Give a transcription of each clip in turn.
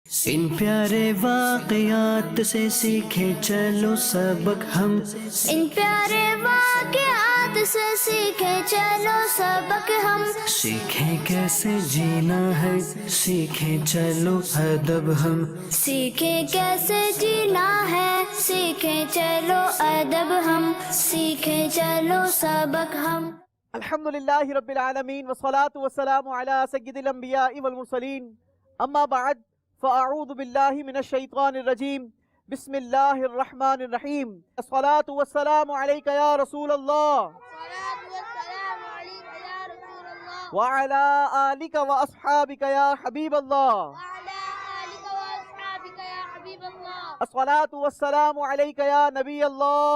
ان پیارے واقعات سے سیکھیں چلو سبق ہم، ان پیارے واقعات سے سیکھیں چلو سبق ہم، سیکھیں کیسے جینا ہے سیکھیں چلو ادب ہم، سیکھیں کیسے جینا ہے سیکھیں چلو ادب ہم، سیکھیں چلو سبق ہم۔ الحمدللہ رب العالمین والصلاة والسلام علی سید الانبیاء والمرسلین، اما بعد فاعوذ باللہ من الشیطان الرجیم، بسم اللہ الرحمن الرحیم۔ الصلاة والسلام علیکہ یا رسول اللہ وعلی آلک واصحابک یا حبیب اللہ۔ الصلاة والسلام علیکہ یا نبی اللہ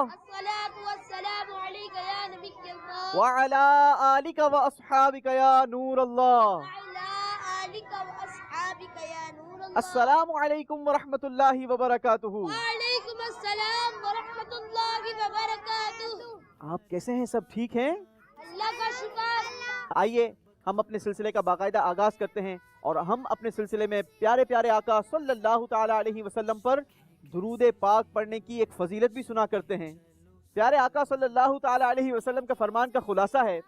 وعلی آلک واصحابک یا نور اللہ۔ السلام علیکم ورحمۃ اللہ وبرکاتہ۔ وعلیکم السلام ورحمۃ اللہ وبرکاتہ۔ آپ کیسے ہیں؟ سب ٹھیک ہیں؟ اللہ کا شکر۔ آئیے ہم اپنے سلسلے کا باقاعدہ آغاز کرتے ہیں، اور ہم اپنے سلسلے میں پیارے پیارے آقا صلی اللہ تعالی علیہ وسلم پر درود پاک پڑھنے کی ایک فضیلت بھی سنا کرتے ہیں۔ پیارے آقا صلی اللہ تعالی علیہ وسلم کا فرمان کا خلاصہ ہے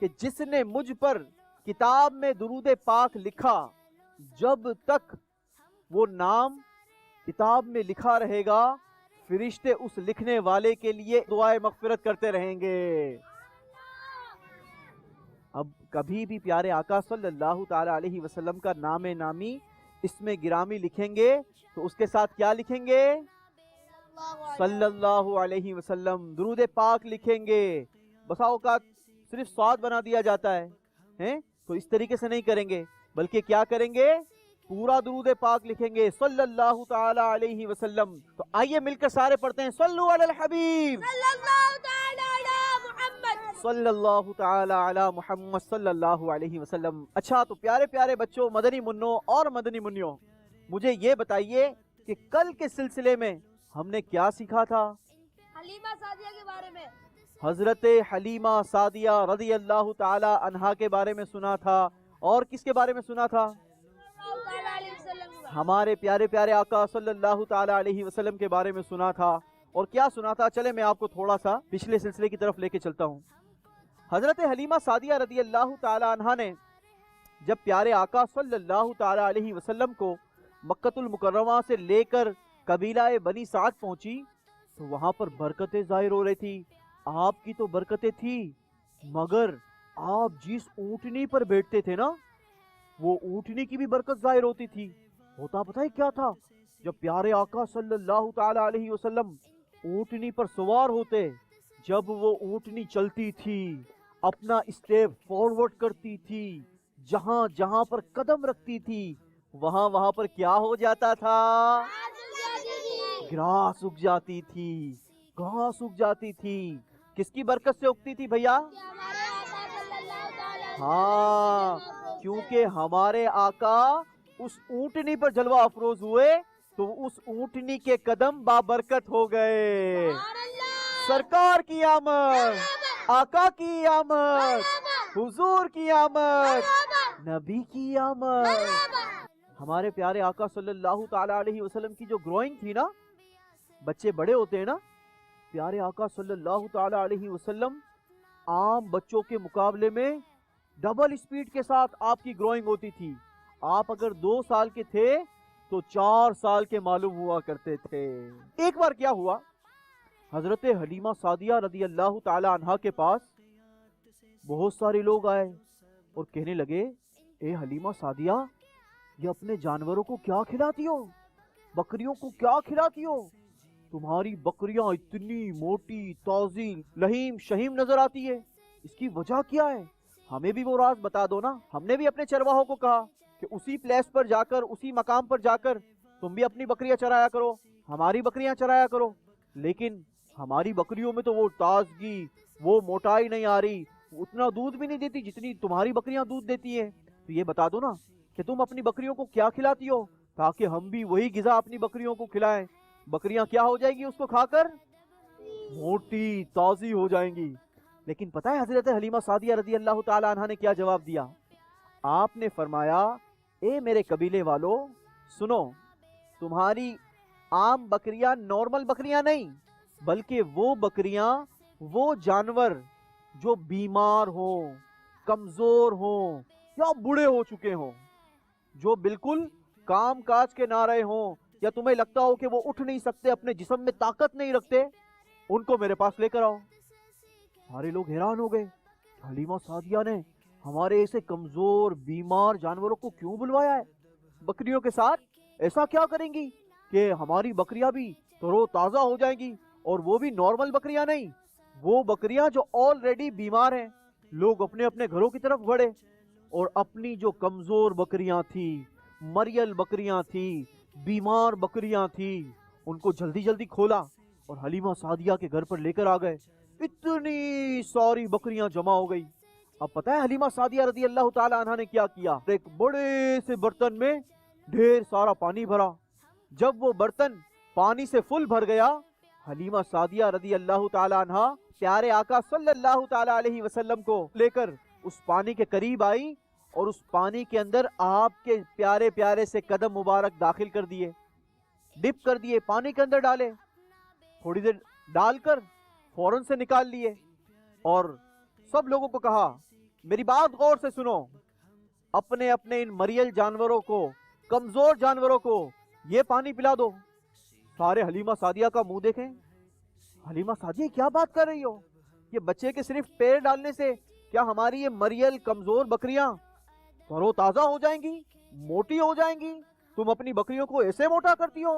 کہ جس نے مجھ پر کتاب میں درود پاک لکھا، جب تک وہ نام کتاب میں لکھا رہے گا، فرشتے اس لکھنے والے کے لیے دعائے مغفرت کرتے رہیں گے۔ اب کبھی بھی پیارے آقا صلی اللہ تعالی علیہ وسلم کا نام نامی اس میں گرامی لکھیں گے تو اس کے ساتھ کیا لکھیں گے؟ صلی اللہ علیہ وسلم۔ درود پاک لکھیں گے، بسا اوقات صرف صاد بنا دیا جاتا ہے، تو اس طریقے سے نہیں کریں گے، بلکہ کیا کریں گے؟ پورا درود پاک لکھیں گے صلی اللہ تعالی علیہ وسلم۔ تو آئیے مل کر سارے پڑھتے ہیں، صلو علی الحبیب صلی اللہ تعالی علی محمد صلی اللہ تعالی علی محمد صلی اللہ علیہ وسلم۔ اچھا، تو پیارے پیارے بچوں، مدنی منوں اور مدنی منیوں، مجھے یہ بتائیے کہ کل کے سلسلے میں ہم نے کیا سیکھا تھا؟ حلیمہ سعدیہ کے بارے میں، حضرت حلیمہ سعدیہ رضی اللہ تعالی عنہا کے بارے میں سنا تھا، اور کس کے بارے میں سنا تھا؟ ہمارے پیارے پیارے آقا صلی اللہ تعالی علیہ وسلم کے بارے میں سنا تھا۔ اور کیا سنا تھا؟ چلے میں آپ کو تھوڑا سا پچھلے سلسلے کی طرف لے کے چلتا ہوں۔ حضرت حلیمہ سعدیہ رضی اللہ تعالی عنہا نے جب پیارے آقا صلی اللہ تعالی علیہ وسلم کو مکۃ المکرمہ سے لے کر قبیلہ بنی سعد پہنچی تو وہاں پر برکتیں ظاہر ہو رہی تھی۔ آپ کی تو برکتیں تھی، مگر آپ جس اونٹنی پر بیٹھتے تھے نا، وہ اونٹنی کی بھی برکت ظاہر ہوتی تھی۔ ہوتا پتہ ہے کیا تھا؟ جب پیارے آقا صلی اللہ تعالی علیہ وسلم اونٹنی پر سوار ہوتے، جب وہ اونٹنی چلتی تھی، اپنا اسٹیپ فارورڈ کرتی تھی، جہاں جہاں پر قدم رکھتی تھی، وہاں وہاں پر کیا ہو جاتا تھا؟ گھاس اگ جاتی تھی، گھاس اگ جاتی تھی۔ کس کی برکت سے اگتی تھی بھیا؟ ہاں، کیونکہ ہمارے آقا اس اونٹنی پر جلوہ افروز ہوئے تو اس اونٹنی کے قدم بابرکت ہو گئے۔ سرکار کی آمد، آقا کی آمد، حضور کی آمد، نبی کی آمد۔ ہمارے پیارے آقا صلی اللہ تعالی علیہ وسلم کی جو گروئنگ تھی نا، بچے بڑے ہوتے ہیں نا، پیارے آقا صلی اللہ تعالی علیہ وسلم عام بچوں کے مقابلے میں ڈبل اسپیڈ کے ساتھ آپ کی گروئنگ ہوتی تھی۔ آپ اگر 2 سال کے تھے تو 4 سال کے معلوم ہوا کرتے تھے۔ ایک بار کیا ہوا، حضرت حلیمہ سعدیہ رضی اللہ تعالی عنہا کے پاس بہت سارے لوگ آئے اور کہنے لگے، اے حلیمہ سعدیہ، یہ اپنے جانوروں کو کیا کھلاتی ہو؟ بکریوں کو کیا کھلاتی ہو؟ تمہاری بکریاں اتنی موٹی، تازی، لحیم شہیم نظر آتی ہے، اس کی وجہ کیا ہے؟ ہمیں بھی وہ راز بتا دو نا۔ ہم نے بھی اپنے چرواہوں کو کہا کہ اسی پلیس پر جا کر، اسی مقام پر جا کر تم بھی اپنی بکریاں چرایا کرو، ہماری بکریاں چرایا کرو، لیکن ہماری بکریوں میں تو وہ تازگی، وہ موٹائی نہیں آ رہی، اتنا دودھ بھی نہیں دیتی جتنی تمہاری بکریاں دودھ دیتی ہیں۔ تو یہ بتا دو نا کہ تم اپنی بکریوں کو کیا کھلاتی ہو، تاکہ ہم بھی وہی غذا اپنی بکریوں کو کھلائیں۔ بکریاں کیا ہو جائیں گی اس کو کھا کر؟ موٹی، تازی ہو جائیں گی۔ لیکن پتہ ہے حضرت حلیمہ سعدیہ رضی اللہ تعالی عنہا نے کیا جواب دیا؟ آپ نے فرمایا، اے میرے قبیلے والو، سنو، تمہاری عام بکریاں نارمل بکریاں نہیں، بلکہ وہ بکریاں، وہ جانور جو بیمار ہوں، کمزور ہوں یا بوڑھے ہو چکے ہوں، جو بالکل کام کاج کے نہ رہے ہوں، یا تمہیں لگتا ہو کہ وہ اٹھ نہیں سکتے، اپنے جسم میں طاقت نہیں رکھتے، ان کو میرے پاس لے کر آؤ۔ سارے لوگ حیران ہو گئے، حلیمہ سعدیہ نے ہمارے ایسے کمزور بیمار جانوروں کو کیوں بلوایا ہے؟ بکریوں کے ساتھ ایسا کیا کریں گی کہ ہماری بکریاں بھی ترو تازہ ہو جائیں گی، اور وہ بھی نارمل بکریاں نہیں، وہ بکریاں جو آلریڈی بیمار ہیں۔ لوگ اپنے اپنے گھروں کی طرف بڑھے، اور اپنی جو کمزور بکریاں تھی، مریل بکریاں تھی، بیمار بکریاں تھی، ان کو جلدی جلدی کھولا اور حلیمہ سعدیہ کے گھر پر لے کر آ گئے۔ اتنی ساری بکریاں جمع ہو گئی۔ اب پتہ ہے حلیمہ سعدیہ رضی اللہ تعالی عنہا نے کیا کیا؟ ایک بڑے سے برتن میں ڈھیر سارا پانی بھرا۔ جب وہ برتن پانی سے فل بھر گیا، حلیمہ سعدیہ رضی اللہ تعالی عنہا پیارے آقا صلی اللہ تعالی علیہ وسلم کو لے کر اس پانی کے قریب آئی، اور اس پانی کے اندر آپ کے پیارے پیارے سے قدم مبارک داخل کر دیے، ڈپ کر دیے، پانی کے اندر ڈالے، تھوڑی دیر ڈال کر فوراً سے نکال لیے، اور سب لوگوں کو کہا میری بات غور سے سنو، اپنے اپنے ان مریل جانوروں کو، کمزور جانوروں کو یہ پانی پلا دو۔ سارے حلیمہ سعدیہ کا منہ دیکھیں، حلیمہ سعدیہ کیا بات کر رہی ہو؟ یہ بچے کے صرف پیر ڈالنے سے کیا ہماری یہ مریل کمزور بکریاں ترو تازہ ہو جائیں گی، موٹی ہو جائیں گی؟ تم اپنی بکریوں کو ایسے موٹا کرتی ہو؟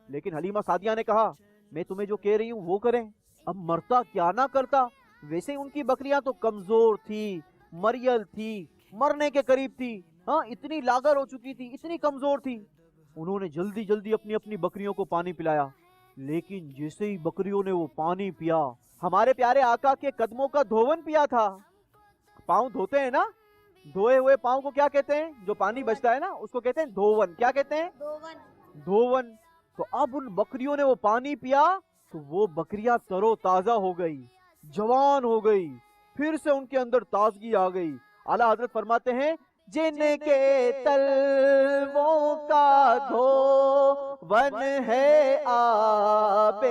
لیکن حلیمہ سعدیہ نے کہا میں تمہیں جو کہہ رہی ہوں وہ کریں، اب مرتا کیا نہ کرتا، ویسے ان کی بکریاں تو کمزور تھی، مریل تھی، مرنے کے قریب تھی، ہاں اتنی لاغر ہو چکی تھی، اتنی کمزور تھی۔ انہوں نے جلدی جلدی اپنی اپنی بکریوں کو پانی پلایا، لیکن جیسے ہی بکریوں نے وہ پانی پیا، ہمارے پیارے آقا کے قدموں کا دھون پیا تھا۔ پاؤں دھوتے ہیں نا، دھوئے ہوئے پاؤں کو کیا کہتے ہیں؟ جو پانی بچتا ہے نا اس کو کہتے ہیں دھون۔ کیا کہتے ہیں؟ دھون۔ تو اب ان بکریوں نے وہ پانی پیا تو وہ بکریاں ترو تازہ ہو گئی، جوان ہو گئی، پھر سے ان کے اندر تازگی آ گئی۔ اعلیٰ حضرت فرماتے ہیں جن کے تلووں کا دھون ہے آب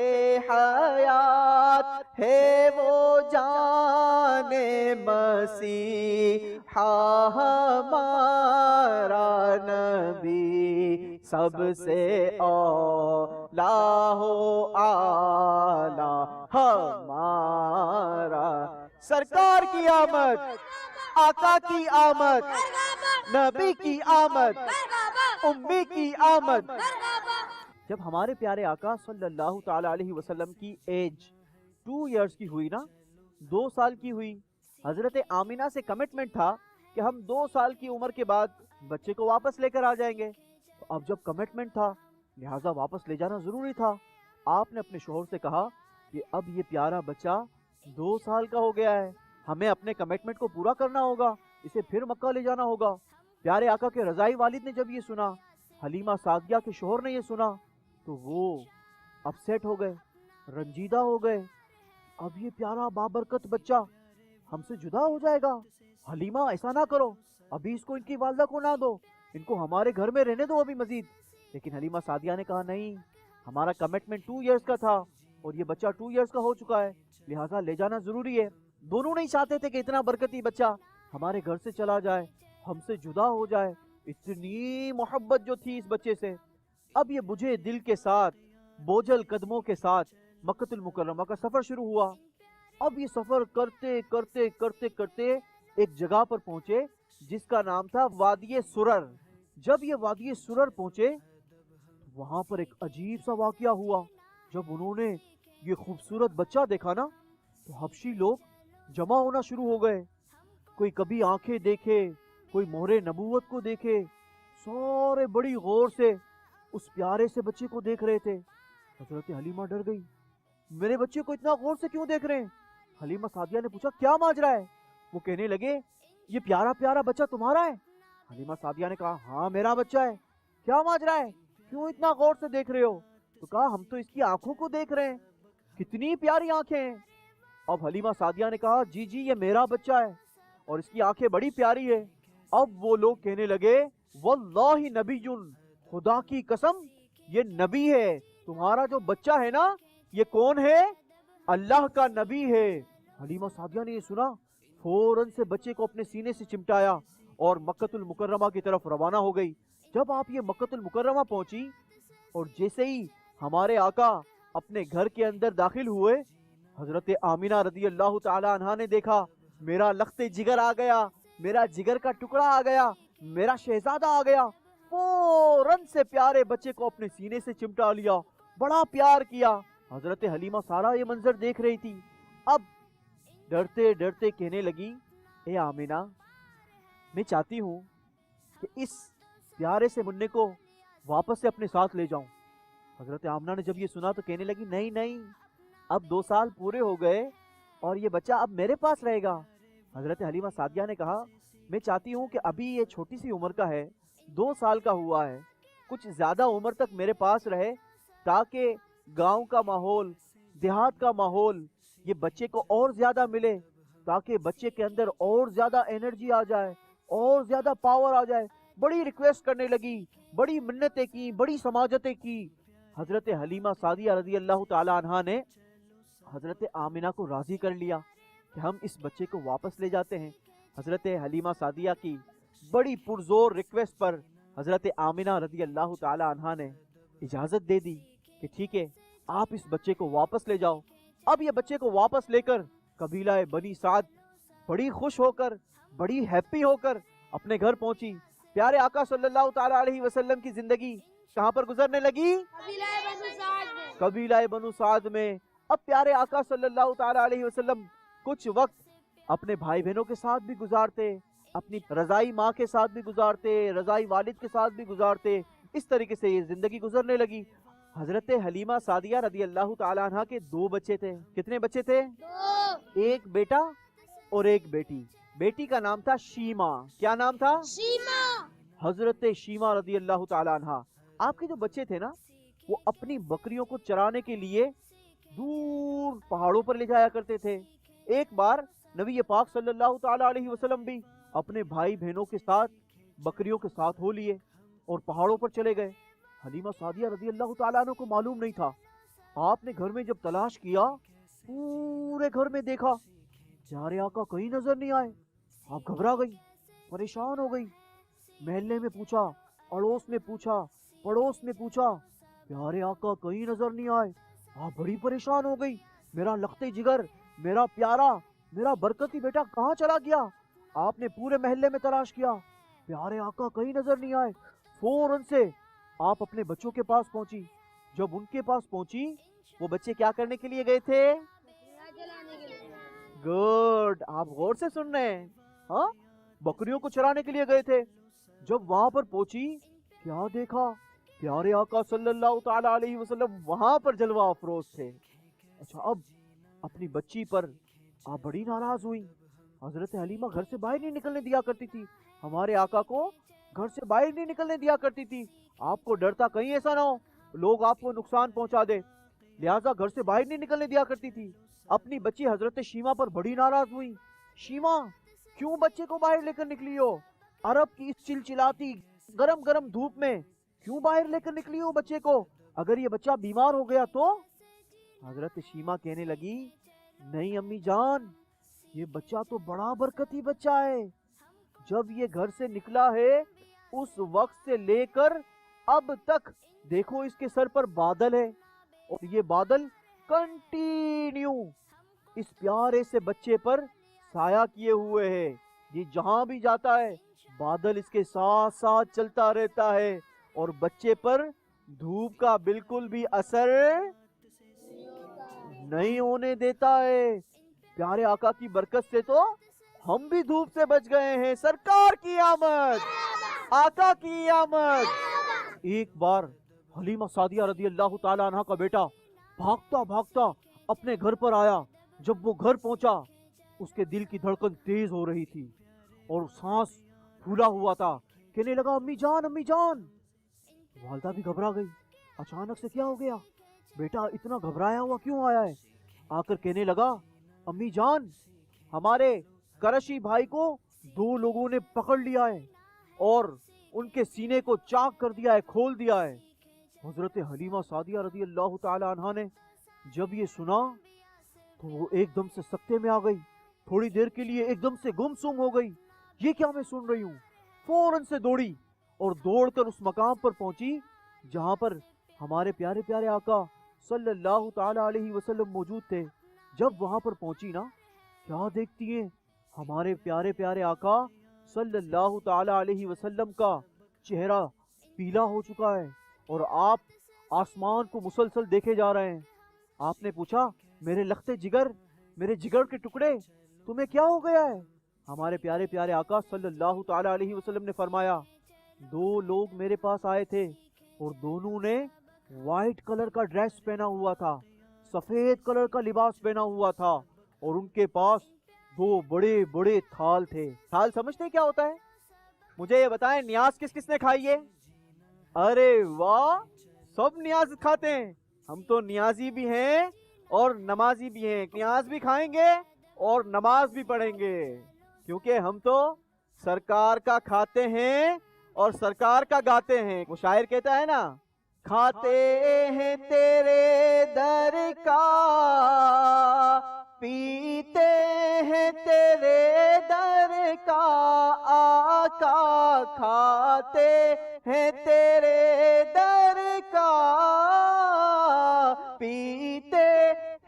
حیات، ہے وہ جان مسیحا ہمارا نبی، سب سے اولا ہو اعلیٰ ہمارا۔ سرکار کی آمد، آقا کی آمد، نبی کی آمد، امی کی آمد۔ جب ہمارے پیارے آقا صلی اللہ تعالی علیہ وسلم کی ایج 2 ایئرز کی ہوئی نا، 2 سال کی ہوئی، حضرت آمینہ سے کمٹمنٹ تھا کہ ہم 2 سال کی عمر کے بعد بچے کو واپس لے کر آ جائیں گے۔ تو اب جب کمٹمنٹ تھا لہٰذا واپس لے جانا ضروری تھا۔ آپ نے اپنے شوہر سے کہا کہ اب یہ پیارا بچہ 2 سال کا ہو گیا ہے، ہمیں اپنے کمٹمنٹ کو پورا کرنا ہوگا، اسے پھر مکہ لے جانا ہوگا۔ پیارے آقا کے رضائی والد نے جب یہ سنا، حلیمہ سعدیہ کے شوہر نے یہ سنا، تو وہ اپسیٹ ہو گئے، رنجیدہ ہو گئے۔ اب یہ پیارا بابرکت بچہ ہم سے جدا ہو جائے گا، حلیمہ ایسا نہ کرو، ابھی اس کو ان کی والدہ کو نہ دو، ان کو ہمارے گھر میں رہنے دو ابھی مزید۔ لیکن حلیمہ سعدیہ نے کہا نہیں، ہمارا کمٹمنٹ 2 ایئرز کا تھا اور یہ بچہ 2 ایئرز کا ہو چکا ہے، لہٰذا لے جانا ضروری ہے۔ دونوں نہیں چاہتے تھے کہ اتنا برکتی بچہ ہمارے گھر سے چلا جائے، ہم سے جدا ہو جائے، اتنی محبت جو تھی اس بچے سے۔ اب یہ بجھے دل کے ساتھ، بوجھل قدموں کے ساتھ مکہ المکرمہ کا سفر شروع ہوا۔ اب یہ سفر کرتے کرتے کرتے کرتے ایک جگہ پر پہنچے جس کا نام تھا وادی سرر۔ جب یہ وادی سرر پہنچے وہاں پر ایک عجیب سا واقعہ ہوا۔ جب انہوں نے یہ خوبصورت بچہ دیکھا نا تو حبشی لوگ جمع ہونا شروع ہو گئے، کوئی کبھی آنکھیں دیکھے، کوئی مہر نبوت کو دیکھے، سارے بڑی غور سے اس پیارے سے بچے کو دیکھ رہے تھے۔ حضرت حلیمہ ڈر گئی، میرے بچے کو اتنا غور سے کیوں دیکھ رہے ہیں؟ حلیمہ سعدیہ نے پوچھا کیا ماجرا ہے؟ وہ کہنے لگے یہ پیارا پیارا بچہ تمہارا ہے؟ حلیمہ سعدیہ نے کہا ہاں میرا بچہ ہے۔ کیا ماجرا ہے، کیوں اتنا غور سے دیکھ رہے ہو؟ تو کہا ہم تو اس کی آنکھوں کو دیکھ رہے ہیں، کتنی پیاری آنکھیں ہیں۔ اب حلیمہ سعدیہ نے کہا جی جی یہ میرا بچہ ہے اور اس کی آنکھیں بڑی پیاری ہے۔ اب وہ لوگ کہنے لگے واللہ نبی، خدا کی قسم یہ نبی ہے، تمہارا جو بچہ ہے نا یہ کون ہے؟ اللہ کا نبی ہے۔ حلیمہ سعدیہ نے یہ سنا، فوراً سے بچے کو اپنے سینے سے چمٹایا اور مکۃ المکرمہ کی طرف روانہ ہو گئی۔ جب آپ یہ مکۃ المکرمہ پہنچی اور جیسے ہی ہمارے آقا اپنے گھر کے اندر داخل ہوئے، حضرت آمینہ رضی اللہ تعالی عنہا نے دیکھا میرا لخت جگر آ گیا، میرا جگر کا ٹکڑا آ گیا، میرا شہزادہ آ گیا۔ فوراً سے پیارے بچے کو اپنے سینے سے چمٹا لیا، بڑا پیار کیا۔ حضرت حلیمہ سارا یہ منظر دیکھ رہی تھی۔ اب ڈرتے ڈرتے کہنے لگی، اے آمینہ، میں چاہتی ہوں کہ اس پیارے سے منع کو واپس سے اپنے ساتھ لے جاؤں۔ حضرت آمنہ نے جب یہ سنا تو کہنے لگی، نہیں نہیں، اب 2 سال پورے ہو گئے اور یہ بچہ اب میرے پاس رہے گا۔ حضرت حلیمہ سعدیہ نے کہا، میں چاہتی ہوں کہ ابھی یہ چھوٹی سی عمر کا ہے، 2 سال کا ہوا ہے، کچھ زیادہ عمر تک میرے پاس رہے تاکہ گاؤں کا ماحول، دیہات کا ماحول یہ بچے کو اور زیادہ ملے، تاکہ بچے کے اندر اور زیادہ انرجی آ جائے، اور زیادہ پاور آ جائے۔ بڑی ریکویسٹ کرنے لگی، بڑی منتیں کی، بڑی سماجتیں کی۔ حضرت حلیمہ سعدیہ رضی اللہ تعالی عنہا نے حضرت آمینہ کو راضی کر لیا کہ ہم اس بچے کو واپس لے جاتے ہیں۔ حضرت حلیمہ سعدیہ کی بڑی پرزور ریکویسٹ پر حضرت آمینہ رضی اللہ تعالی عنہا نے اجازت دے دی کہ ٹھیک ہے، آپ اس بچے کو واپس لے جاؤ۔ اب یہ بچے کو واپس لے کر قبیلہ بنی سعد بڑی خوش ہو کر، بڑی ہیپی ہو کر اپنے گھر پہنچی۔ پیارے آقا صلی اللہ تعالی علیہ وسلم کی زندگی کہاں پر گزرنے لگی؟ قبیلہ بنو سعد میں۔ اب پیارے آقا صلی اللہ تعالی علیہ وسلم کچھ وقت اپنے بھائی بہنوں کے ساتھ بھی گزارتے، اپنی رضائی ماں کے ساتھ بھی گزارتے، رضائی والد کے ساتھ بھی گزارتے۔ اس طریقے سے یہ زندگی گزرنے لگی۔ حضرت حلیمہ سعدیہ رضی اللہ تعالی عنہ کے 2 بچے تھے۔ کتنے بچے تھے؟ 1 بیٹا اور 1 بیٹی۔ بیٹی کا نام تھا شیمہ۔ کیا نام تھا؟ شیما۔ حضرت شیمہ رضی اللہ تعالی عنہ۔ آپ کے جو بچے تھے نا وہ اپنی بکریوں کو چرانے کے لیے دور پہاڑوں پر لے جایا کرتے تھے۔ ایک بار نبی پاک صلی اللہ تعالی علیہ وسلم بھی اپنے بھائی بہنوں کے ساتھ بکریوں کے ساتھ ہو لیے اور پہاڑوں پر چلے گئے۔ حلیمہ سعدیہ رضی اللہ تعالیٰ عنہ کو معلوم نہیں تھا۔ آپ نے گھر میں جب تلاش کیا، پورے گھر میں دیکھا، پیارے آقا کہیں نظر نہیں آئے۔ آپ گھبرا گئی، پریشان ہو گئی۔ محلے میں پوچھا، اڑوس میں پوچھا، پڑوس میں پوچھا، پیارے آقا کہیں نظر نہیں آئے۔ آپ بڑی پریشان ہو گئی، میرا لخت جگر، میرا پیارا، میرا برکتی بیٹا کہاں چلا گیا؟ آپ نے پورے محلے میں تلاش کیا، پیارے آقا کہیں نظر نہیں آئے۔ فوراً سے آپ اپنے بچوں کے پاس پہنچی۔ جب ان کے پاس پہنچی، وہ بچے کیا کرنے کے لیے گئے تھے؟ گڈ، آپ غور سے سن رہے ہیں، ہاں، بکریوں کو چرانے کے لیے گئے تھے۔ جب وہاں پر پہنچی، کیا دیکھا؟ پیارے آقا صلی اللہ تعالی علیہ وسلم وہاں پر جلوہ افروز تھے۔ اچھا، اب اپنی بچی پر آپ بڑی ناراض ہوئی۔ حضرت حلیمہ گھر سے باہر نہیں نکلنے دیا کرتی تھی، ہمارے آقا کو گھر سے باہر نہیں نکلنے دیا کرتی تھی۔ آپ کو ڈر تھا کہیں ایسا نہ ہو لوگ آپ کو نقصان پہنچا دے، لہٰذا گھر سے باہر نہیں نکلنے دیا کرتی تھی۔ اپنی بچی حضرت شیمہ پر بڑی ناراض ہوئی۔ شیمہ، کیوں بچے کو باہر لے کر نکلی ہو؟ عرب کی اس چلچلاتی گرم گرم دھوپ میں کیوں باہر لے کر نکلی ہو بچے کو؟ اگر یہ بچہ بیمار ہو گیا تو؟ حضرت شیمہ کہنے لگی، نہیں امی جان، یہ بچہ تو بڑا برکتی بچہ ہے۔ جب یہ گھر سے نکلا ہے اس وقت سے لے کر اب تک دیکھو اس کے سر پر بادل ہے، اور یہ بادل کنٹینیو اس پیارے سے بچے پر سایہ کیے ہوئے ہے۔ یہ جہاں بھی جاتا ہے بادل اس کے ساتھ ساتھ چلتا رہتا ہے اور بچے پر دھوپ کا بالکل بھی اثر نہیں ہونے دیتا ہے۔ پیارے آقا کی برکت سے تو ہم بھی دھوپ سے بچ گئے ہیں۔ سرکار کی آمد، آقا کی آمد۔ ایک بار حلیمہ سعدیہ رضی اللہ تعالی عنہ کا بیٹا بھاگتا بھاگتا اپنے گھر پر آیا۔ جب وہ گھر پہنچا، اس کے دل کی دھڑکن تیز ہو رہی تھی اور سانس پھولا ہوا تھا۔ کہنے لگا، امی جان، امی جان۔ والدہ بھی گھبرا گئی، اچانک سے کیا ہو گیا؟ بیٹا اتنا گھبرایا ہوا کیوں آیا ہے؟ آ کر کہنے لگا، امی جان، ہمارے کرشی بھائی کو 2 لوگوں نے پکڑ لیا ہے اور ان کے سینے کو چاک کر دیا ہے، کھول دیا ہے۔ حضرت حلیمہ سعدیہ رضی اللہ تعالی عنہا نے جب یہ سنا تو وہ ایک دم سے سکتے میں آ گئی، تھوڑی دیر کے لیے ایک دم سے گم سم ہو گئی، یہ کیا میں سن رہی ہوں؟ فوراً سے دوڑی اور دوڑ کر اس مقام پر پہنچی جہاں پر ہمارے پیارے پیارے آقا صلی اللہ تعالی علیہ وسلم موجود تھے۔ جب وہاں پر پہنچی نا، کیا دیکھتی ہیں؟ ہمارے پیارے پیارے آقا صلی اللہ تعالی علیہ وسلم کا چہرہ پیلا ہو چکا ہے اور آپ آسمان کو مسلسل دیکھے جا رہے ہیں۔ آپ نے پوچھا، میرے لختے جگر، میرے جگر کے ٹکڑے، تمہیں کیا ہو گیا ہے؟ ہمارے پیارے پیارے آقا صلی اللہ تعالی علیہ وسلم نے فرمایا، دو لوگ میرے پاس آئے تھے اور دونوں نے وائٹ کلر کا ڈریس پہنا ہوا تھا، سفید کلر کا لباس پہنا ہوا تھا اور ان کے پاس دو بڑے بڑے تھال تھے۔ تھال سمجھتے کیا ہوتا ہے؟ مجھے یہ بتائیں، نیاز کس کس نے کھائی ہے؟ ارے واہ، سب نیاز کھاتے ہیں، ہم تو نیازی بھی ہیں اور نمازی بھی ہیں، نیاز بھی کھائیں گے اور نماز بھی پڑھیں گے، کیونکہ ہم تو سرکار کا کھاتے ہیں اور سرکار کا گاتے ہیں۔ وہ شاعر کہتا ہے نا، کھاتے ہیں تیرے در کا، پیتے ہیں تیرے در کا آقا، کھاتے ہیں تیرے در کا، پیتے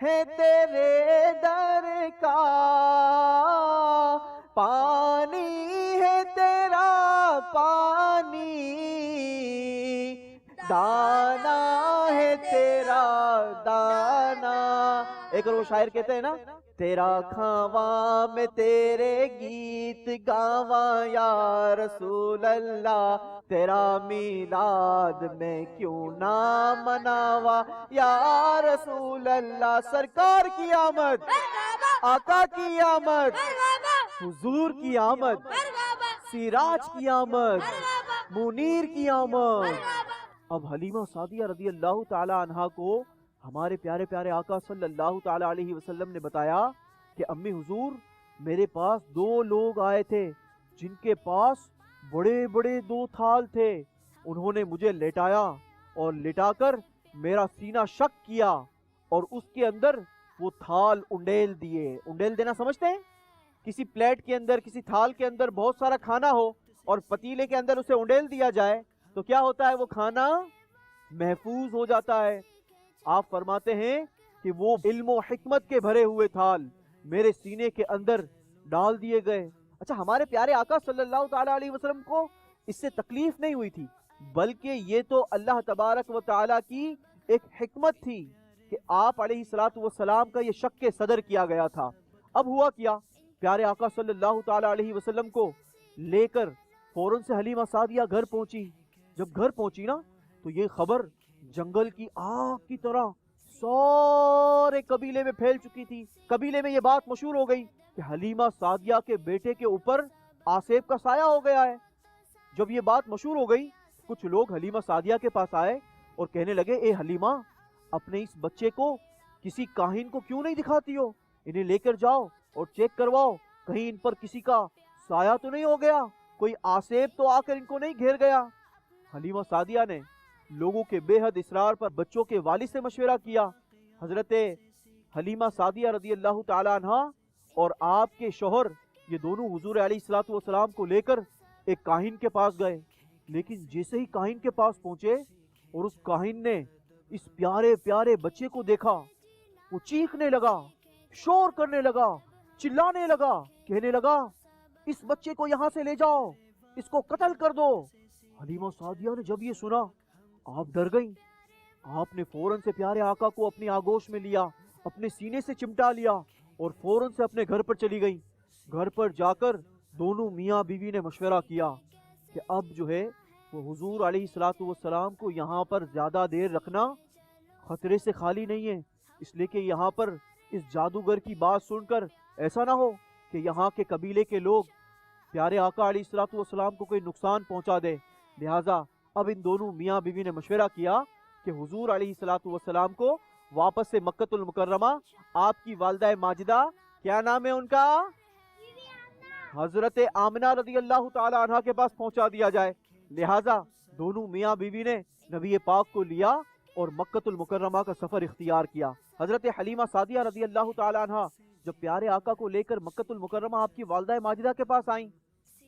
ہیں تیرے در کا، پانی ہے تیرا پانی، دانا ہے تیرا دانا۔ ایک اور وہ شاعر کہتے ہیں نا، تیرا کھاواں میں تیرے گیت گاواں یا رسول اللہ، تیرا میلاد میں کیوں نہ مناوا یا رسول اللہ۔ سرکار کی آمد، آقا کی آمد، حضور کی آمد، سراج کی آمد، منیر کی آمد۔ اب حلیمہ سعدیہ رضی اللہ تعالی عنہا کو ہمارے پیارے پیارے آقا صلی اللہ تعالی علیہ وسلم نے بتایا کہ امی حضور، میرے پاس دو لوگ آئے تھے جن کے پاس بڑے بڑے دو تھال تھے، انہوں نے مجھے لیٹایا اور لٹا کر میرا سینہ شک کیا اور اس کے اندر وہ تھال انڈیل دیے۔ انڈیل دینا سمجھتے ہیں؟ کسی پلیٹ کے اندر، کسی تھال کے اندر بہت سارا کھانا ہو اور پتیلے کے اندر اسے انڈیل دیا جائے تو کیا ہوتا ہے؟ وہ کھانا محفوظ ہو جاتا ہے۔ آپ فرماتے ہیں کہ وہ علم و حکمت کے بھرے ہوئے تھال میرے سینے کے اندر ڈال دیے گئے۔ اچھا، ہمارے پیارے آقا صلی اللہ تعالی علیہ وسلم کو اس سے تکلیف نہیں ہوئی تھی، بلکہ یہ تو اللہ تبارک و تعالی کی ایک حکمت تھی کہ آپ علیہ الصلوۃ والسلام کا یہ شک صدر کیا گیا تھا۔ اب ہوا کیا، پیارے آقا صلی اللہ تعالی علیہ وسلم کو لے کر فوراً سے حلیمہ سعدیہ گھر پہنچی۔ جب گھر پہنچی نا تو یہ خبر جنگل کی آگ کی طرح سارے قبیلے میں پھیل چکی تھی۔ قبیلے میں یہ بات مشہور ہو گئی کہ حلیمہ سعدیہ کے بیٹے کے اوپر آصف کا سایہ ہو گیا ہے۔ جب یہ بات مشہور ہو گئی، کچھ لوگ حلیمہ سعدیہ کے پاس آئے اور کہنے لگے، اے حلیمہ، اپنے اس بچے کو کسی کاہن کو کیوں نہیں دکھاتی ہو؟ انہیں لے کر جاؤ اور چیک کرواؤ، کہیں ان پر کسی کا سایہ تو نہیں ہو گیا، کوئی آصف تو آ کر ان کو نہیں گھیر گیا۔ حلیمہ سعدیہ نے لوگوں کے بے حد اصرار پر بچوں کے والد سے مشورہ کیا۔ حضرت حلیمہ سعدیہ رضی اللہ تعالی عنہا اور آپ کے شوہر یہ دونوں حضور علیہ الصلوۃ والسلام کو لے کر ایک کاہن کے پاس گئے، لیکن جیسے ہی کاہن کے پاس پہنچے اور اس کاہن نے اس پیارے پیارے بچے کو دیکھا، وہ چیخنے لگا، شور کرنے لگا، چلانے لگا، کہنے لگا، اس بچے کو یہاں سے لے جاؤ، اس کو قتل کر دو۔ حلیمہ سعدیہ نے جب یہ سنا، آپ ڈر گئیں۔ آپ نے فوراً سے پیارے آقا کو اپنی آغوش میں لیا، اپنے سینے سے چمٹا لیا اور فوراً سے اپنے گھر پر چلی گئیں۔ گھر پر جا کر دونوں میاں بیوی نے مشورہ کیا کہ اب جو ہے وہ حضور علیہ الصلوۃ والسلام کو یہاں پر زیادہ دیر رکھنا خطرے سے خالی نہیں ہے، اس لیے کہ یہاں پر اس جادوگر کی بات سن کر ایسا نہ ہو کہ یہاں کے قبیلے کے لوگ پیارے آقا علیہ الصلوۃ والسلام کو کوئی نقصان پہنچا دے۔ لہٰذا اب ان دونوں میاں بیوی نے مشورہ کیا کہ حضور علیہ الصلوۃ والسلام کو واپس سے مکۃ المکرمہ آپ کی والدہ ماجدہ، کیا نام ہے ان کا، حضرت آمنہ رضی اللہ تعالی عنہ کے پاس پہنچا دیا جائے۔ لہٰذا دونوں میاں بیوی نے نبی پاک کو لیا اور مکۃ المکرمہ کا سفر اختیار کیا۔ حضرت حلیمہ سعدیہ رضی اللہ تعالی عنہ جب پیارے آقا کو لے کر مکۃ المکرمہ آپ کی والدہ ماجدہ کے پاس آئیں،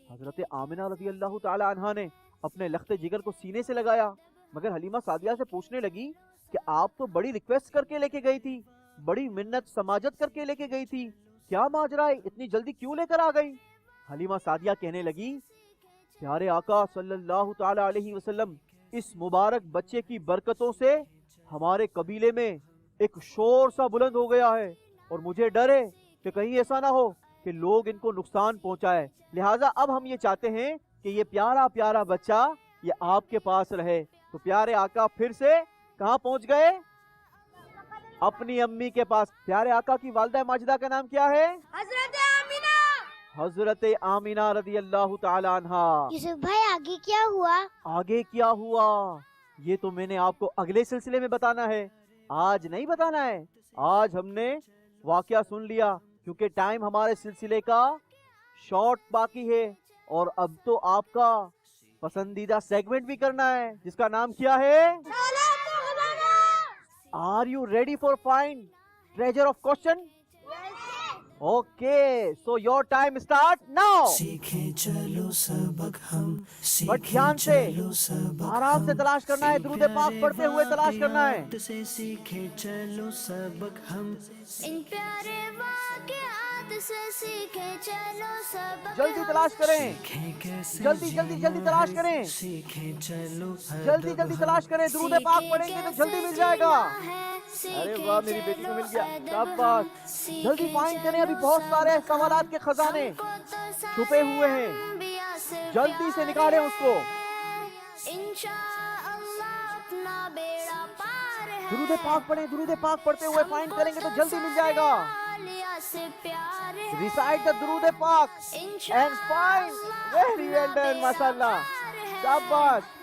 حضرت آمنہ رضی اللہ تعالی عنہ نے اپنے لخت جگر کو سینے سے لگایا، مگر حلیمہ سعدیہ سے پوچھنے لگی کہ آپ تو بڑی ریکویسٹ کر کے لے کے گئی تھی، بڑی منت سماجت کر کے لے کے گئی تھی، کیا ماجرا ہے، اتنی جلدی کیوں لے کر آ گئی؟ حلیمہ سعدیہ کہنے لگی پیارے آقا صلی اللہ تعالی علیہ وسلم اس مبارک بچے کی برکتوں سے ہمارے قبیلے میں ایک شور سا بلند ہو گیا ہے، اور مجھے ڈر ہے کہ کہیں ایسا نہ ہو کہ لوگ ان کو نقصان پہنچائے، لہٰذا اب ہم یہ چاہتے ہیں کہ یہ پیارا پیارا بچہ یہ آپ کے پاس رہے۔ تو پیارے آقا پھر سے کہاں پہنچ گئے؟ اپنی امی کے پاس۔ پیارے آقا کی والدہ ماجدہ کا نام کیا ہے؟ حضرت آمینہ۔ حضرت آمینہ رضی اللہ تعالی عنہا۔ یوسف بھائی آگے کیا ہوا؟ آگے کیا ہوا یہ تو میں نے آپ کو اگلے سلسلے میں بتانا ہے، آج نہیں بتانا ہے۔ آج ہم نے واقعہ سن لیا کیونکہ ٹائم ہمارے سلسلے کا شارٹ باقی ہے، اور اب تو آپ کا پسندیدہ سیگمنٹ بھی کرنا ہے جس کا نام کیا ہے؟ Are you ready for find treasure of question? Okay, so your time start now. سیکھیں چلو سبق ہم، بٹ سیکھیں دھیان سے چلو سبق آرام سے تلاش کرنا ہے، درود پاک پڑھتے ہوئے تلاش کرنا ہے۔ واقعات سے سیکھیں چلو سبق ہم، ان پیارے واقعات سے سیکھیں چلو سبق جلدی تلاش کریں، سیکھیں کیسے جلدی جلدی جلدی تلاش کریں، سیکھیں چلو جلدی جلدی تلاش کریں، درود پاک پڑھیں گے تو جلدی مل جائے گا۔ ارے واہ، میری بیٹی کو مل گیا، شاباش، جلدی فائنڈ کریں، ابھی بہت سارے سوالات کے خزانے چھپے ہوئے ہیں، جلدی سے نکالیں اس کو۔ انشاءاللہ اپنا بیڑا پار ہے، درود پاک پڑھیں، درود پاک پڑھتے ہوئے فائنڈ کریں گے تو جلدی مل جائے گا۔ عالیہ سے پیار ہے، ریسائٹ دا درود پاک and find, very well done, ماشاءاللہ، شاباش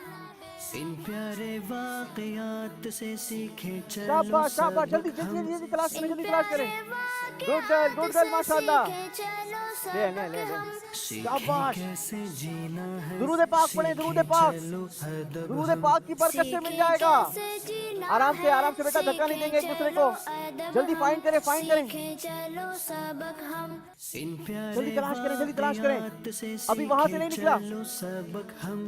ان پیارے واقعات سے سیکھیں چلو شاباش شاباش، سبق جلدی جلدی ہم، جلدی تلاش کریں، جلدی تلاش کریں، گڈ گرل ماشاءاللہ، لے لے لے لے، سیکھیں شاباش، کیسے جینا ہے، درود پاک پڑھیں، درود پاک، چلو ادب درود پاک کی برکت سے مل جائے گا۔ آرام سے بیٹا، دھکا نہیں دیں گے ایک دوسرے کو، جلدی فائنڈ کریں، فائنڈ کریں، چلو سبق ہم، ان پیارے جلدی تلاش کریں، جلدی تلاش کریں، واقعات سے ابھی وہاں سے نہیں نکلا۔ چلو سبق ہم،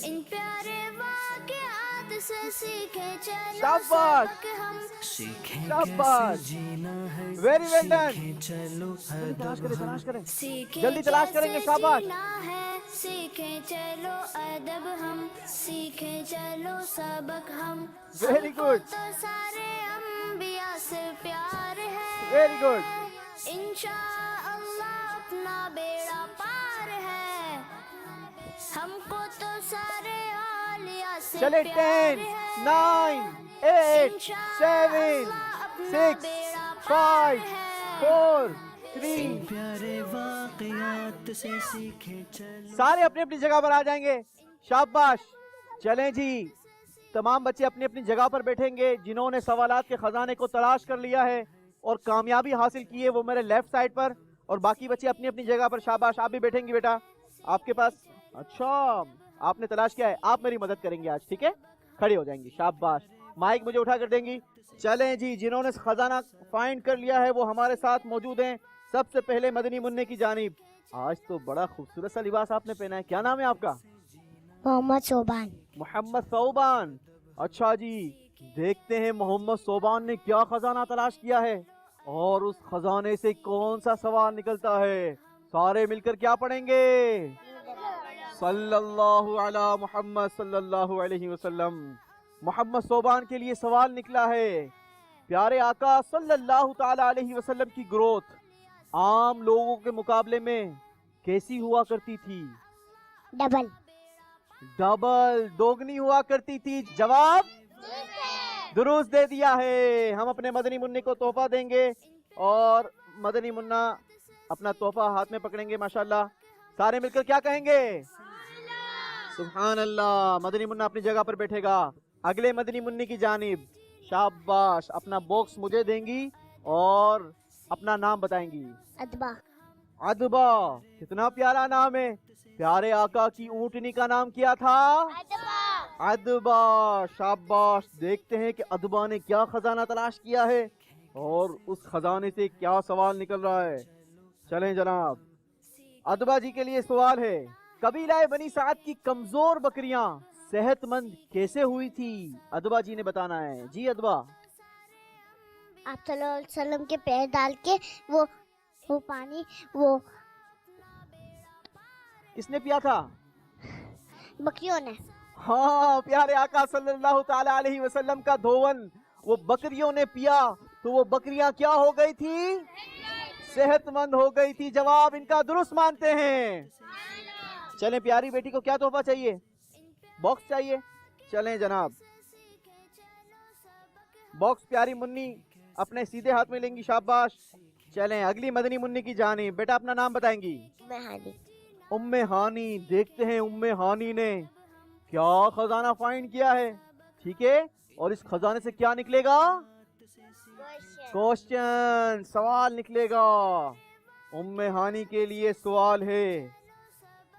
ان پیارے واقعات سے سیکھیں چلو شاباش، سبق ہم، سیکھیں شاباش، کیسے جینا ہے، ویری ویل ڈن، سیکھیں چلو جلدی تلاش ادب کریں، ہم، تلاش کریں، سیکھیں جلدی تلاش کریں گے، کیسے شاباش، جینا ہے، سیکھیں چلو ادب ہم، سیکھیں چلو سبق ہم، ویری ہم کو گڈ، تو سارے انبیاء سے پیار ہے، ویری گڈ، انشاءاللہ اپنا بیڑا پار ہے، ہم کو تو سارے عالیہ سے چلے، پیار 10 ہے، 9 8 7 6 5 4 3 پیارے واقعات سے سیکھیں چلو، سارے اپنی اپنی جگہ پر آ جائیں گے، شاباش، چلیں جی، تمام بچے اپنی اپنی جگہ پر بیٹھیں گے، جنہوں نے سوالات کے خزانے کو تلاش کر لیا ہے اور کامیابی حاصل کی ہے وہ میرے لیفٹ سائڈ پر، اور باقی بچے اپنی اپنی جگہ پر، شاباش، آپ بھی بیٹھیں گی بیٹا، آپ کے پاس، اچھا آپ نے تلاش کیا ہے، آپ میری مدد کریں گے آج، ٹھیک ہے، کھڑے ہو جائیں گی، شاباش، مائک مجھے اٹھا کر دیں گی۔ چلیں جی، جنہوں نے خزانہ فائنڈ کر لیا ہے وہ ہمارے ساتھ موجود ہیں۔ سب سے پہلے مدنی منع کی جانب، آج تو بڑا خوبصورت سا لباس آپ نے پہنا ہے، کیا نام ہے آپ کا؟ محمد صوبان، محمد صوبان، اچھا جی، دیکھتے ہیں محمد صوبان نے کیا خزانہ تلاش کیا ہے اور اس خزانے سے کون سا سوال نکلتا ہے۔ سارے مل کر کیا پڑھیں گے؟ صلی اللہ علی محمد صلی اللہ علیہ وسلم۔ محمد صوبان کے لیے سوال نکلا ہے، پیارے آقا صلی اللہ تعالی علیہ وسلم کی گروتھ عام لوگوں کے مقابلے میں کیسی ہوا کرتی تھی؟ ڈبل، ڈبل، دوگنی ہوا کرتی تھی۔ جواب درست دے دیا ہے۔ ہم اپنے مدنی منع کو تحفہ دیں گے اور مدنی منع اپنا تحفہ ہاتھ میں پکڑیں گے، ماشاءاللہ۔ سارے مل کر کیا کہیں گے؟ سبحان اللہ۔ مدنی منع اپنی جگہ پر بیٹھے گا۔ اگلے مدنی منع کی جانب، شاباش، اپنا باکس مجھے دیں گی اور اپنا نام بتائیں گی۔ ادبا، ادبا، کتنا پیارا نام ہے۔ پیارے آقا کی اونٹنی کا نام کیا تھا؟ ادبا، شاباش. دیکھتے ہیں کہ ادبا نے کیا خزانہ تلاش کیا ہے اور اس خزانے سے کیا سوال نکل رہا ہے. چلیں جناب، ادبا جی کے لیے سوال ہے. قبیلہ بنی سعد کی کمزور بکریاں صحت مند کیسے ہوئی تھی؟ ادبا جی نے بتانا ہے. جی ادبا. آپ صلی اللہ علیہ وسلم کے پیر ڈال کے وہ پانی وہ کس نے پیا تھا؟ بکریوں نے. ہاں، پیارے آقا صلی اللہ تعالی علیہ وسلم کا دھون وہ بکریوں نے پیا تو وہ بکریاں کیا ہو گئی تھی؟ صحت مند ہو گئی تھی. جواب ان کا درست مانتے ہیں. چلیں، پیاری بیٹی کو کیا تحفہ چاہیے؟ باکس چاہیے. چلیں جناب، باکس پیاری منی اپنے سیدھے ہاتھ میں لیں گی. شاباش. چلیں اگلی مدنی منی کی جانب. بیٹا اپنا نام بتائیں گی. ام ہانی. دیکھتے ہیں ام ہانی نے کیا خزانہ فائنڈ کیا ہے. ٹھیک ہے، اور اس خزانے سے کیا نکلے گا؟ کوشچن، سوال نکلے گا. ام ہانی کے لیے سوال ہے،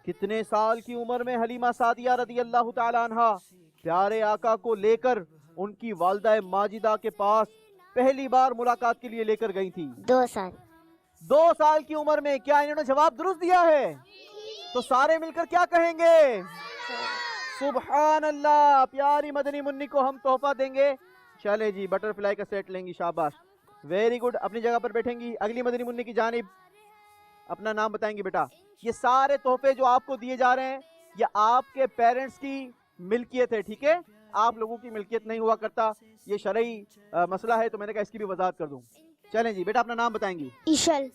کتنے سال کی عمر میں حلیمہ سعدیہ رضی اللہ تعالی عنہ پیارے آقا کو لے کر ان کی والدہ ماجدہ کے پاس پہلی بار ملاقات کے لیے لے کر گئی تھی؟ 2 سال. 2 سال کی عمر میں. کیا انہوں نے جواب درست دیا ہے؟ تو سارے مل کر کیا کہیں گے؟ سبحان اللہ. پیاری مدنی منی کو ہم تحفہ دیں گے. چلے جی، بٹر فلائی کا سیٹ لیں گی. شاباش، ویری گڈ. اپنی جگہ پر بیٹھیں گی. اگلی مدنی منی کی جانب. اپنا نام بتائیں گی بیٹا. یہ سارے تحفے جو آپ کو دیے جا رہے ہیں یہ آپ کے پیرنٹس کی ملکیت ہے. ٹھیک ہے، آپ لوگوں کی ملکیت نہیں ہوا کرتا. یہ شرعی مسئلہ ہے تو میں نے کہا اس کی بھی وضاحت کر دوں. چلیں جی، بیٹا اپنا نام بتائیں گی. ایشل.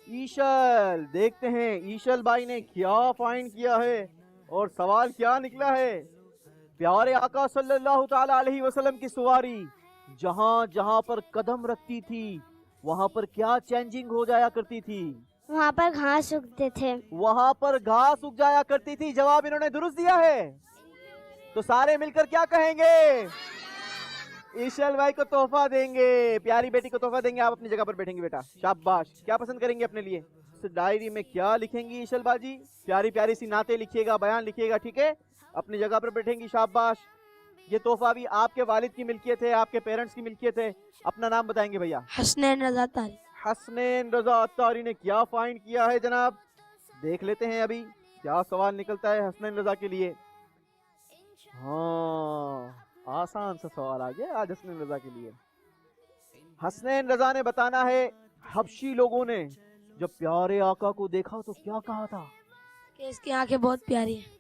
ایشل. دیکھتے ہیں ایشل بھائی نے کیا فائنڈ کیا ہے اور سوال کیا نکلا ہے. پیارے آقا صلی اللہ تعالی علیہ وسلم کی سواری جہاں جہاں پر قدم رکھتی تھی وہاں پر کیا چینجنگ ہو جایا کرتی تھی؟ وہاں پر گھاس اگتے تھے. وہاں پر گھاس اگ جایا کرتی تھی. جواب انہوں نے درست دیا ہے. تو سارے مل کر کیا کہیں گے؟ ایشل بھائی کو تحفہ دیں گے. پیاری بیٹی کو تحفہ دیں گے. آپ اپنی جگہ پر بیٹھیں گے بیٹا. شاباش. کیا پسند کریں گے اپنے لیے؟ اس ڈائری میں کیا لکھیں گی ایشل باجی؟ پیاری پیاری سی نعتیں لکھیے گا، بیان لکھیے گا. ٹھیک ہے، اپنی جگہ پر بیٹھیں گی. شاباش. یہ تحفہ بھی آپ کے والد کی ملکیت ہے، آپ کے پیرنٹس کی ملکیت ہے. اپنا نام بتائیں گے بھیا. حسنین رضا تاری. حسنین رضا اتاری نے کیا فائنڈ کیا ہے جناب؟ دیکھ لیتے ہیں ابھی کیا سوال نکلتا ہے حسنین رضا کے لیے. ہاں، آسان سا سوال آ گیا آج حسنین رضا کے لیے. حسنین رضا نے بتانا ہے، حبشی لوگوں نے جب پیارے آقا کو دیکھا تو کیا کہا تھا؟ کہ اس کی آنکھیں بہت پیاری ہیں.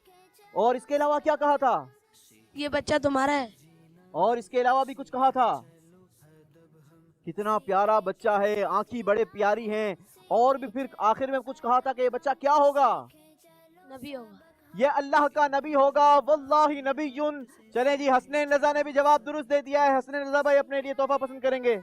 اور اس کے علاوہ کیا کہا تھا؟ یہ بچہ تمہارا ہے. اور اس کے علاوہ بھی کچھ کہا تھا. کتنا پیارا بچہ ہے، آنکھیں بڑے پیاری ہیں. اور بھی پھر آخر میں کچھ کہا تھا کہ یہ بچہ کیا ہوگا؟ نبی ہوگا. یہ اللہ کا نبی ہوگا. واللہ نبی. چلیں جی، حسنین رضا نے بھی جواب درست دے دیا ہے. حسنین رضا بھائی اپنے لیے تحفہ پسند کریں گے.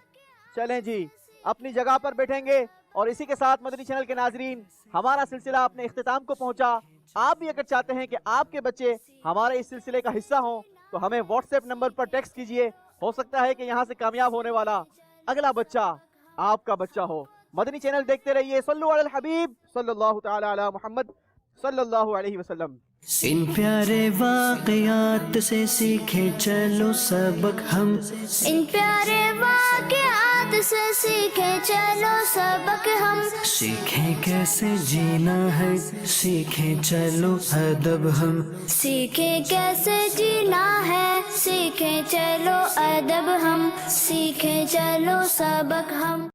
چلیں جی، اپنی جگہ پر بیٹھیں گے. اور اسی کے ساتھ مدنی چینل کے ناظرین، ہمارا سلسلہ اپنے اختتام کو پہنچا. آپ بھی اگر چاہتے ہیں کہ آپ کے بچے ہمارے اس سلسلے کا حصہ ہوں تو ہمیں واٹس ایپ نمبر پر ٹیکسٹ کیجئے. ہو سکتا ہے کہ یہاں سے کامیاب ہونے والا اگلا بچہ آپ کا بچہ ہو. مدنی چینل دیکھتے رہیے. صلو علی الحبیب صلی اللہ تعالی علی محمد صلی اللہ علیہ وسلم. ان پیارے واقعات سے سیکھیں چلو سبق ہم. ان پیارے واقعات سے سیکھیں چلو سبق ہم. سیکھیں کیسے جینا ہے سیکھیں چلو ادب ہم. سیکھیں کیسے جینا ہے سیکھیں چلو ادب ہم. سیکھیں چلو سبق ہم.